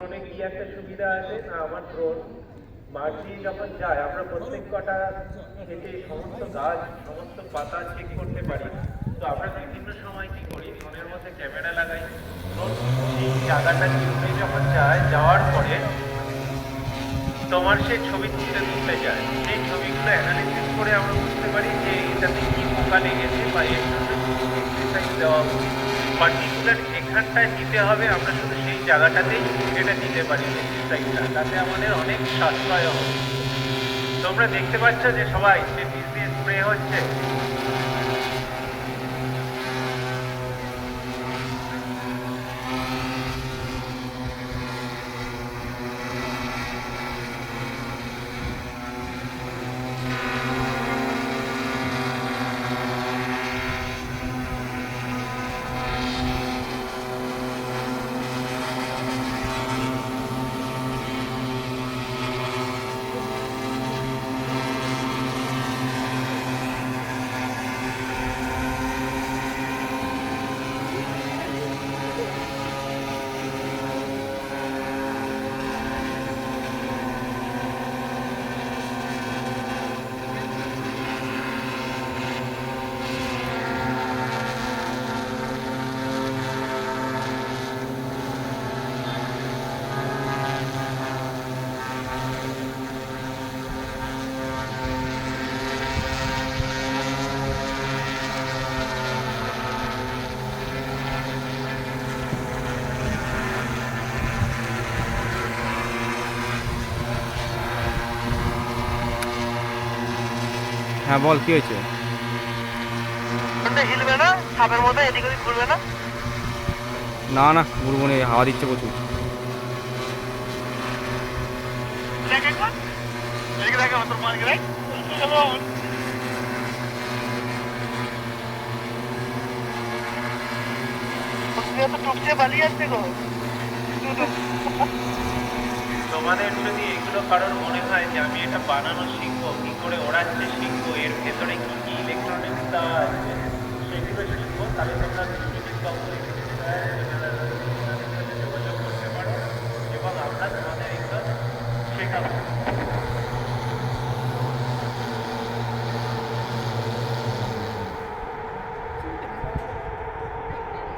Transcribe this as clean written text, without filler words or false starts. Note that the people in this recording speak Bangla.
ড্রোনে কি একটা সুবিধা আছে না, আমার ড্রোন মাঠ দিয়ে যখন যায় আমরা প্রত্যেক কটা খেতে সমস্ত গাছ সমস্ত পাতা চেক করতে পারি। তো আমরা বিভিন্ন সময় কি করি, ড্রোনের মধ্যে ক্যামেরা লাগাই, ড্রোন সেই জায়গাটা চিপে যখন যায়, যাওয়ার পরে তোমার সেই ছবি তুলতে যায়, সেই ছবিগুলো অ্যানালিসিস করে আমরা বুঝতে পারি যে এটাতে কি পোকা লেগেছে বা এর জন্য পেস্টিসাইড দেওয়া উচিত, পার্টিকুলার এখানটায় দিতে হবে, আমরা শুধু সেই জায়গাটাতেই এটা দিতে পারি পেস্টিসাইডটা, তাতে আমাদের অনেক সাশ্রয় হবে। তোমরা দেখতে পাচ্ছ যে সবাই যে বীজ দিয়ে স্প্রে হচ্ছে। হ্যাঁ বল, কি হয়েছে? হিলবে না, সাপের মতো এদিক ওদিক ঘুরবে না। না না, ঘুরবো না, হাওয়া দিচ্ছে প্রচুর। দেখ একবার, এদিকে দেখ আমার তোর মালিক দেখ। টুকছে পালিয়ে যাচ্ছে গো। তোমাদের যদি এগুলো কারোর মনে হয় যে আমি এটা বানানো শিখবো, কি করে ওড়াচ্ছে শিখবো, এর ভেতরে কি কি ইলেকট্রনিক্স দেওয়া আছে সেগুলো শিখবো, তাহলে তোমরা যোগাযোগ করতে পারো এবং আমরা